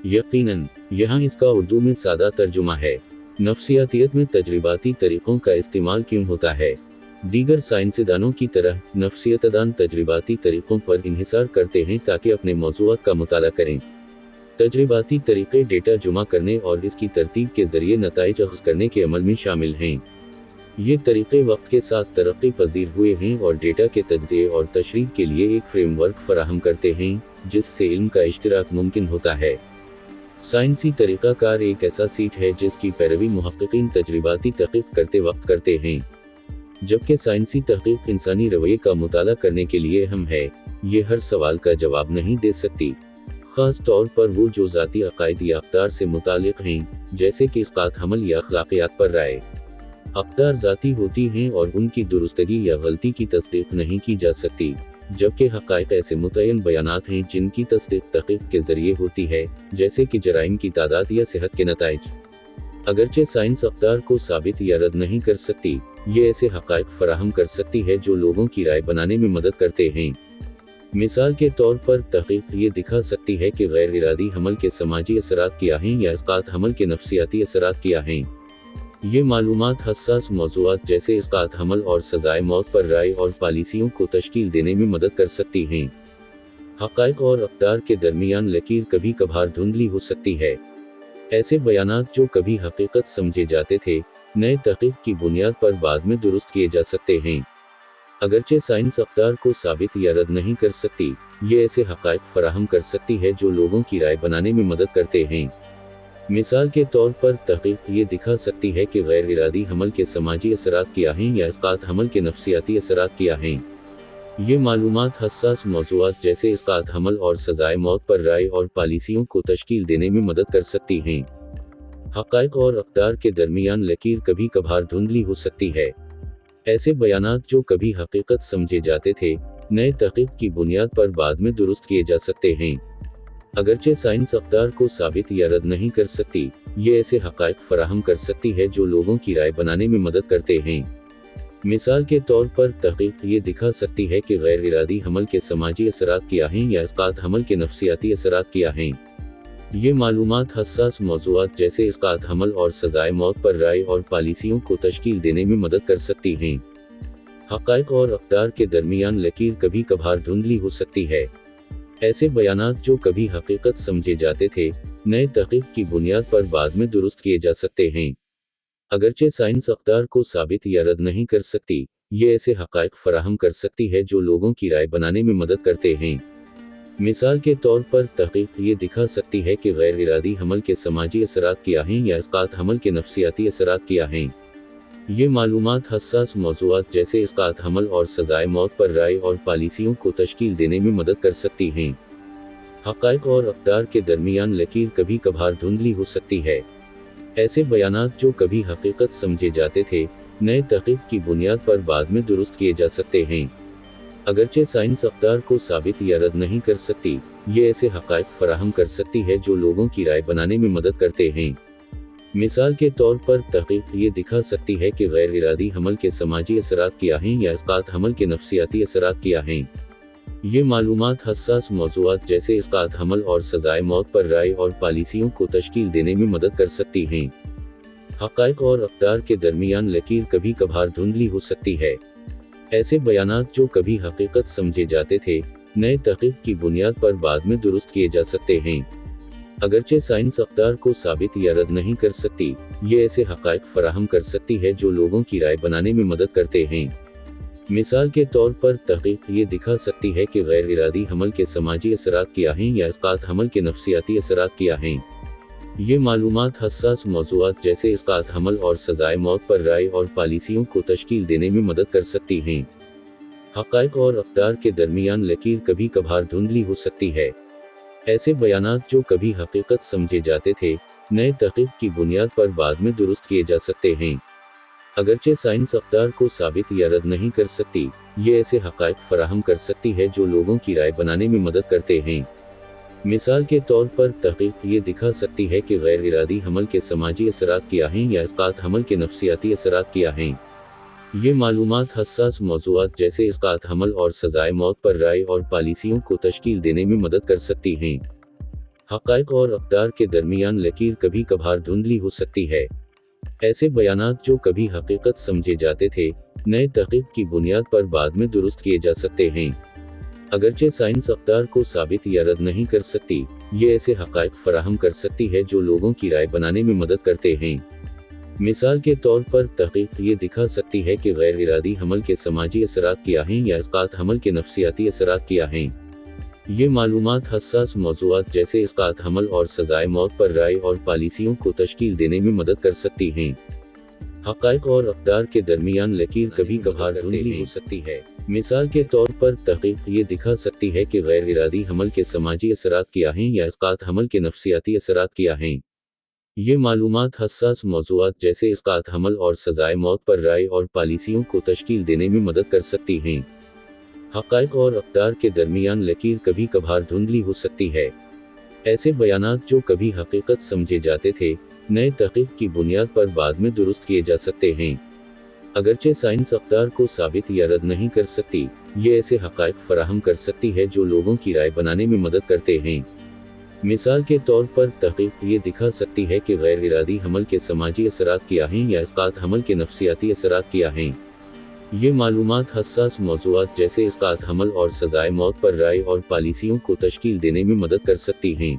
यकीनन, यहाँ इसका उर्दू में सादा तर्जुमा है, नफ्सियातियत में तजरिबाती तरीक़ों का इस्तेमाल क्यों होता है। दीगर साइंसदानों की तरह नफ्सियतदान तजरिबाती तरीक़ों पर इन्हिसार करते हैं ताकि अपने मौज़ूआत का मुताला करें। तजरिबाती तरीक़े डेटा जमा करने और इसकी तरतीब के ज़रिए नताइज अख़ज़ करने के अमल में शामिल हैं। ये तरीक़े वक्त के साथ तरक्की पज़ीर हुए हैं और डेटा के तज्ज़िये और तशरीह के लिए एक फ्रेमवर्क फराहम करते हैं, जिससे इल्म का इश्तिराक मुमकिन होता है। साइंसी तरीक़ाकार एक ऐसा सीट है जिसकी पैरवी मुहक़्क़िक़ीन तजरिबाती तहक़ीक़ करते वक्त करते हैं। जबकि साइंसी तहक़ीक़ इंसानी रवैये का मुताला करने के लिए अहम है, ये हर सवाल का जवाब नहीं दे सकती। ख़ास तौर पर वो जो ज़ाती अक़ायद या अक़दार से मुतालिक़ हैं, जैसे कि इस्क़ात हमल या अख़लाक़ियात पर राय। अक़दार ज़ाती होती हैं और उनकी दुरुस्तगी या गलती की तस्दीक़ नहीं की जा सकती, जबकि हक़ाइक़ ऐसे मुतय्यन बयानात हैं जिनकी तस्दीक़ तहक़ीक़ के ज़रिए होती है, जैसे कि जराइम की तादाद या सेहत के नताइज। अगरचे साइंस अक़दार को साबित या रद्द नहीं कर सकती, ये ऐसे हक़ाइक़ फराहम कर सकती है जो लोगों की राय बनाने में मदद करते हैं। मिसाल के तौर पर तहक़ीक़ ये दिखा सकती है कि गैर इरादी हमल के समाजी असरात क्या हैं या इस्क़ात हमल के नफ्सियाती असरात क्या हैं। ये मालूमात हसास मौज़ूआत जैसे इस्क़ात हमल और सज़ाए मौत पर राय और पॉलिसियों को तश्कील देने में मदद कर सकती हैं। हक़ाइक़ और अक़दार के दरमियान लकीर कभी कभार धुंधली हो सकती है। ऐसे बयानात जो कभी हकीकत समझे जाते थे, नए तहक़ीक़ की बुनियाद पर बाद में दुरुस्त किए जा सकते हैं। अगरचे साइंस अक़दार को साबित या रद्द नहीं कर सकती, ये ऐसे हक़ाइक़ फराहम कर सकती है जो लोगों की राय बनाने में मदद करते हैं। मिसाल के तौर पर तहक़ीक़ ये दिखा सकती है कि गैर इरादी हमल के समाजी असरात क्या हैं या इस्क़ात हमल के नफ्सियाती असरात क्या हैं। ये मालूमात हसास मौज़ूआत जैसे इस्क़ात हमल और सज़ाए मौत पर राय और पॉलिसियों को तश्कील देने में मदद कर सकती हैं। हक़ाइक़ और अक़दार के दरमियान लकीर कभी कभार धुंधली हो सकती है। ऐसे बयानात जो कभी हकीकत समझे जाते थे, नए तहक़ीक़ की बुनियाद पर बाद में दुरुस्त किए जा सकते हैं। अगरचे साइंस अक़दार को साबित या रद्द नहीं कर सकती, ये ऐसे हक़ाइक़ फराहम कर सकती है जो लोगों की राय बनाने में मदद करते हैं। मिसाल के तौर पर तहक़ीक़ ये दिखा सकती है कि गैर इरादी हमल के समाजी असरात क्या हैं या इस्क़ात हमल के नफ्सियाती असरात क्या हैं। ये मालूमात हसास मौज़ूआत जैसे इस्क़ात हमल और सज़ाए मौत पर राय और पॉलिसियों को तश्कील देने में मदद कर सकती हैं। हक़ाइक़ और अक़दार के दरमियान लकीर कभी कभार धुंधली हो सकती है। ऐसे बयानात जो कभी हकीकत समझे जाते थे, नए तहक़ीक़ की बुनियाद पर बाद में दुरुस्त किए जा सकते हैं। अगरचे साइंस अक़दार को साबित या रद्द नहीं कर सकती, ये ऐसे हक़ाइक़ फराहम कर सकती है जो लोगों की राय बनाने में मदद करते हैं। मिसाल के तौर पर तहक़ीक़ ये दिखा सकती है कि गैर इरादी हमल के समाजी असरात क्या हैं या इस्क़ात हमल के नफ्सियाती असरात क्या हैं। ये मालूमात हसास मौज़ूआत जैसे इस्क़ात हमल और सज़ाए मौत पर राय और पॉलिसियों को तश्कील देने में मदद कर सकती हैं। हक़ाइक़ और अक़दार के दरमियान लकीर कभी कभार धुंधली हो सकती है। ऐसे बयानात जो कभी हकीकत समझे जाते थे, नए तहक़ीक़ की बुनियाद पर बाद में दुरुस्त किए जा सकते हैं। अगरचे साइंस अक़दार को साबित या रद्द नहीं कर सकती, ये ऐसे हक़ाइक़ फराहम कर सकती है जो लोगों की राय बनाने में मदद करते हैं। मिसाल के तौर पर तहक़ीक़ ये दिखा सकती है कि गैर इरादी हमल के समाजी असरात क्या हैं या इस्क़ात हमल के नफ्सियाती असरात क्या हैं। ये मालूमात हसास मौज़ूआत जैसे इस्क़ात हमल और सज़ाए मौत पर राय और पॉलिसियों को तश्कील देने में मदद कर सकती हैं। हक़ाइक़ और अक़दार के दरमियान लकीर कभी कभार धुंधली हो सकती है। ऐसे बयानात जो कभी हकीकत समझे जाते थे, नए तहक़ीक़ की बुनियाद पर बाद में दुरुस्त किए जा सकते हैं। अगरचे साइंस अक़दार को साबित या रद्द नहीं कर सकती, ये ऐसे हक़ाइक़ फराहम कर सकती है जो लोगों की राय बनाने में मदद करते हैं। मिसाल के तौर पर तहक़ीक़ ये दिखा सकती है कि गैर इरादी हमल के समाजी असरात क्या हैं या इस्क़ात हमल के नफ्सियाती असरात क्या हैं। ये मालूमात हसास मौज़ूआत जैसे इस्क़ात हमल और सज़ाए मौत पर राय और पॉलिसियों को तश्कील देने में मदद कर सकती हैं। हक़ाइक़ और अक़दार के दरमियान लकीर कभी कभार धुंधली हो सकती है। ऐसे बयानात जो कभी हकीकत समझे जाते थे, नए तहक़ीक़ की बुनियाद पर बाद में दुरुस्त किए जा सकते हैं। अगरचे साइंस अक़दार को साबित या रद्द नहीं कर सकती, ये ऐसे हक़ाइक़ फराहम कर सकती है जो लोगों की राय बनाने में मदद करते हैं। मिसाल के तौर पर तहक़ीक़ ये दिखा सकती है कि गैर इरादी हमल के समाजी असरात क्या हैं या इस्क़ात हमल के नफ्सियाती असरात क्या हैं। ये मालूमात हसास मौज़ूआत जैसे इस्क़ात हमल और सज़ाए मौत पर राय और पॉलिसियों को तश्कील देने में मदद कर सकती हैं। हक़ाइक़ और अक़दार के दरमियान लकीर कभी कभार धुंधली हो सकती है। ऐसे बयानात जो कभी हकीकत समझे जाते थे, नए तहक़ीक़ की बुनियाद पर बाद में दुरुस्त किए जा सकते हैं। अगरचे साइंस अक़दार को साबित या रद्द नहीं कर सकती, ये ऐसे हक़ाइक़ फराहम कर सकती है जो लोगों की राय बनाने में मदद करते हैं। मिसाल के तौर पर तहक़ीक़ ये दिखा सकती है कि गैर इरादी हमल के समाजी असरात क्या हैं या इस्क़ात हमल के नफ्सियाती असरात क्या हैं। ये मालूमात हसास मौज़ूआत जैसे इस्क़ात हमल और सज़ाए मौत पर राय और पॉलिसियों को तश्कील देने में मदद कर सकती हैं। हक़ाइक़ और अक़दार के दरमियान लकीर कभी कभार धुंधली हो सकती है। मिसाल के तौर पर तहक़ीक़ ये दिखा सकती है कि गैर इरादी हमल के समाजी असरात क्या हैं या इस्क़ात हमल के नफ्सियाती असरात क्या हैं। ये मालूमात हसास मौज़ूआत जैसे इस्क़ात हमल और सज़ाए मौत पर राय और पॉलिसियों को तश्कील देने में मदद कर सकती हैं। हक़ाइक़ और अक़दार के दरमियान लकीर कभी कभार धुंधली हो सकती है। ऐसे बयानात जो कभी हकीकत समझे जाते थे, नए तहक़ीक़ की बुनियाद पर बाद में दुरुस्त किए जा सकते हैं। अगरचे साइंस अक़दार को साबित या रद्द नहीं कर सकती, ये ऐसे हक़ाइक़ फराहम कर सकती है जो लोगों की राय बनाने में मदद करते हैं। मिसाल के तौर पर तहक़ीक़ ये दिखा सकती है कि गैर इरादी हमल के समाजी असरात क्या हैं या इस्क़ात हमल के नफ्सियाती असरात क्या हैं। ये मालूमात हसास मौज़ूआत जैसे इस्क़ात हमल और सज़ाए मौत पर राय और पॉलिसियों को तश्कील देने में मदद कर सकती हैं।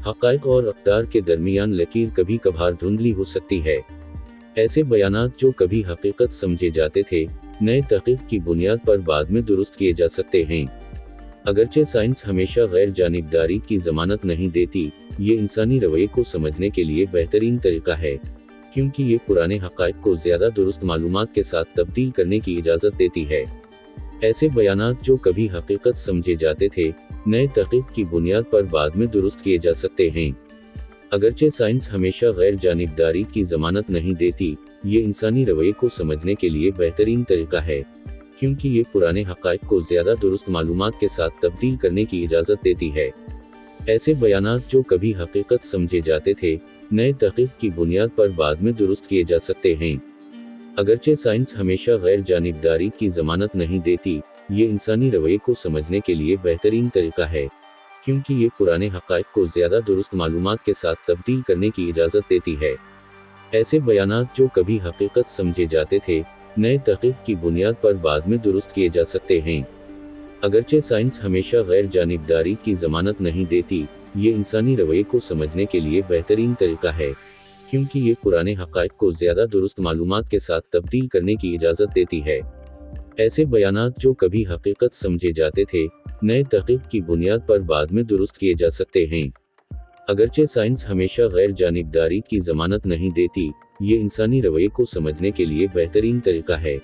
हक़ाइक़ और अक़दार के दरमियान लकीर कभी कभार धुंधली हो सकती है। ऐसे बयानात जो कभी हकीकत समझे जाते थे, नए तहक़ीक़ की बुनियाद पर बाद में दुरुस्त किए जा सकते हैं। अगरचे साइंस हमेशा गैर जानिबदारी की ज़मानत नहीं देती, ये इंसानी रवैये को समझने के लिए बेहतरीन तरीका है, क्योंकि ये पुराने हक़ाइक़ को ज़्यादा दुरुस्त मालूमात के साथ तब्दील करने की इजाज़त देती है। ऐसे बयानात जो कभी हकीकत समझे जाते थे, नए तहक़ीक़ की बुनियाद पर बाद में दुरुस्त किए जा सकते हैं। अगरचे साइंस हमेशा गैर जानिबदारी की ज़मानत नहीं देती, ये इंसानी रवैये को समझने के लिए बेहतरीन तरीका है, क्योंकि ये पुराने हक़ाइक़ को ज़्यादा दुरुस्त मालूमात के साथ तब्दील करने की इजाज़त देती है। ऐसे बयानात जो कभी हकीकत समझे जाते थे, नए तहक़ीक़ की बुनियाद पर बाद में दुरुस्त किए जा सकते हैं। अगरचे साइंस हमेशा गैर जानिबदारी की ज़मानत नहीं देती, ये इंसानी रवैये को समझने के लिए बेहतरीन तरीका है, क्योंकि ये पुराने हक़ाइक़ को ज़्यादा दुरुस्त मालूमात के साथ तब्दील करने की इजाज़त देती है। ऐसे बयानात जो कभी हकीकत समझे जाते थे, नए तहक़ीक़ की बुनियाद पर बाद में दुरुस्त किए जा सकते हैं। अगरचे साइंस हमेशा गैर जानिबदारी की ज़मानत नहीं देती, ये इंसानी रवैये को समझने के लिए बेहतरीन तरीका है, क्योंकि ये पुराने हक़ाइक़ को ज़्यादा दुरुस्त मालूमात के साथ तब्दील करने की इजाज़त देती है। ऐसे बयानात जो कभी हकीकत समझे जाते थे, नए तहक़ीक़ की बुनियाद पर बाद में दुरुस्त किए जा सकते हैं। अगरचे साइंस हमेशा गैर जानिबदारी की ज़मानत नहीं देती, ये इंसानी रवैये को समझने के लिए बेहतरीन तरीका है,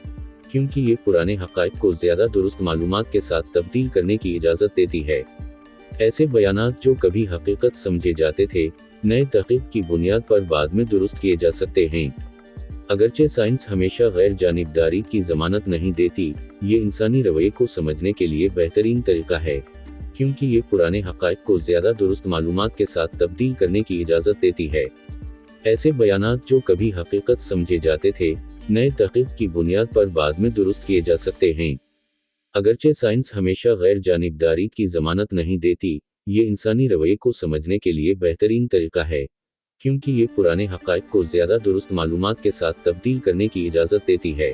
क्योंकि ये पुराने हक़ाइक़ को ज़्यादा दुरुस्त मालूमात के साथ तब्दील करने की इजाज़त देती है। ऐसे बयानात जो कभी हकीकत समझे जाते थे, नए तहक़ीक़ की बुनियाद पर बाद में दुरुस्त किए जा सकते हैं। अगरचे साइंस हमेशा गैर जानिबदारी की ज़मानत नहीं देती, ये इंसानी रवैये को समझने के लिए बेहतरीन तरीका है, क्योंकि ये पुराने हक़ाइक़ को ज़्यादा दुरुस्त मालूमात के साथ तब्दील करने की इजाज़त देती है। ऐसे बयानात जो कभी हकीकत समझे जाते थे, नए तहक़ीक़ की बुनियाद पर बाद में दुरुस्त किए जा सकते हैं। अगरचे साइंस हमेशा गैर जानिबदारी की ज़मानत नहीं देती, ये इंसानी रवैये को समझने के लिए बेहतरीन तरीका है, क्योंकि ये पुराने हक़ाइक़ को ज़्यादा दुरुस्त मालूमात के साथ तब्दील करने की इजाज़त देती है।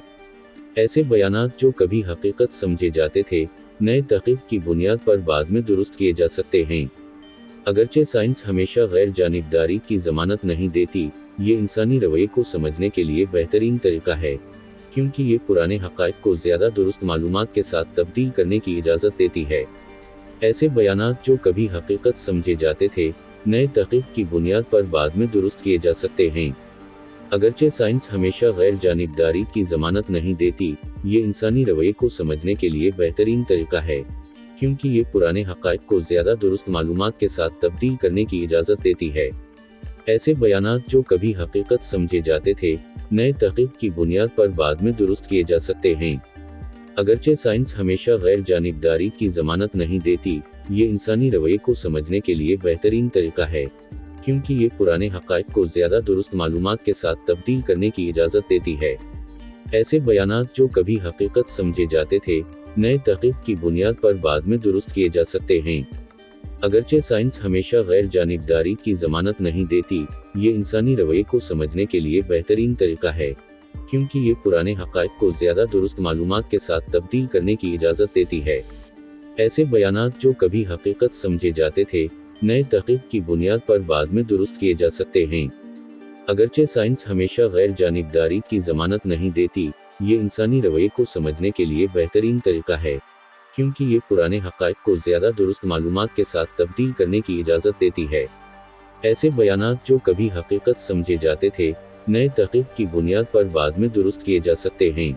ऐसे बयानात जो कभी हकीकत समझे जाते थे, नए तहक़ीक़ की बुनियाद पर बाद में दुरुस्त किए जा सकते हैं। अगरचे साइंस हमेशा गैर जानिबदारी की ज़मानत नहीं देती, ये इंसानी रवैये को समझने के लिए बेहतरीन तरीका है, क्योंकि ये पुराने हक़ाइक़ को ज़्यादा दुरुस्त मालूमात के साथ तब्दील करने की इजाज़त देती है। ऐसे बयानात जो कभी हकीकत समझे जाते थे, नए तहक़ीक़ की बुनियाद पर बाद में दुरुस्त किए जा सकते हैं। अगरचे साइंस हमेशा गैर जानिबदारी की ज़मानत नहीं देती, ये इंसानी रवैये को समझने के लिए बेहतरीन तरीका है, क्योंकि ये पुराने हक़ाइक़ को ज़्यादा दुरुस्त मालूमात के साथ तब्दील करने की इजाज़त देती है। ऐसे बयानात जो कभी हकीकत समझे जाते थे, नए तहक़ीक़ की बुनियाद पर बाद में दुरुस्त किए जा सकते हैं। अगरचे साइंस हमेशा गैर जानिबदारी की ज़मानत नहीं देती, ये इंसानी रवैये को समझने के लिए बेहतरीन तरीका है, क्योंकि ये पुराने हक़ाइक़ को ज़्यादा दुरुस्त मालूमात के साथ तब्दील करने की इजाज़त देती है। ऐसे बयानात जो कभी हकीकत समझे जाते थे, नए तहक़ीक़ की बुनियाद पर बाद में दुरुस्त किए जा सकते हैं। अगरचे साइंस हमेशा गैर जानिबदारी की जमानत नहीं देती, ये इंसानी रवैये को समझने के लिए बेहतरीन तरीका है, क्योंकि ये पुराने हक़ाइक़ को ज़्यादा दुरुस्त मालूमात के साथ तब्दील करने की इजाज़त देती है। ऐसे बयानात जो कभी हकीकत समझे जाते थे, नए तहक़ीक़ की बुनियाद पर बाद में दुरुस्त किए जा सकते हैं। अगरचे साइंस हमेशा गैर जानिबदारी की ज़मानत नहीं देती, ये इंसानी रवैये को समझने के लिए बेहतरीन तरीका है, क्योंकि ये पुराने हक़ाइक़ को ज़्यादा दुरुस्त मालूमात के साथ तब्दील करने की इजाज़त देती है। ऐसे बयानात जो कभी हकीकत समझे जाते थे, नए तहक़ीक़ की बुनियाद पर बाद में दुरुस्त किए जा सकते हैं।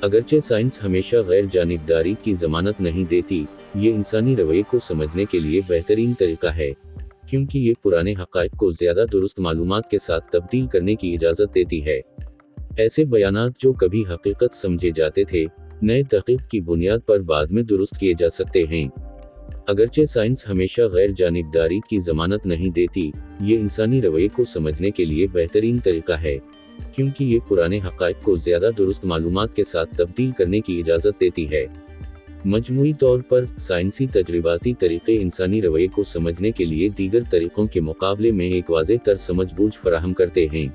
अगरचे साइंस हमेशा गैर जानिबदारी की ज़मानत नहीं देती, ये इंसानी रवैये को समझने के लिए बेहतरीन तरीका है, क्योंकि ये पुराने हक़ाइक़ को ज़्यादा दुरुस्त मालूमात के साथ तब्दील करने की इजाज़त देती है। ऐसे बयानात जो कभी हकीकत समझे जाते थे, नए तहक़ीक़ की बुनियाद पर बाद में दुरुस्त किए जा सकते हैं। अगरचे साइंस हमेशा गैर जानिबदारी की ज़मानत नहीं देती, ये इंसानी रवैये को समझने के लिए बेहतरीन तरीका है, क्योंकि ये पुराने हक़ाइक़ को ज़्यादा दुरुस्त मालूमात के साथ तब्दील करने की इजाज़त देती है। मजमूई तौर पर, साइंसी तजरिबाती तरीक़े इंसानी रवैये को समझने के लिए दीगर तरीक़ों के मुकाबले में एक वाज़ेह तर समझ बूझ फराहम करते हैं।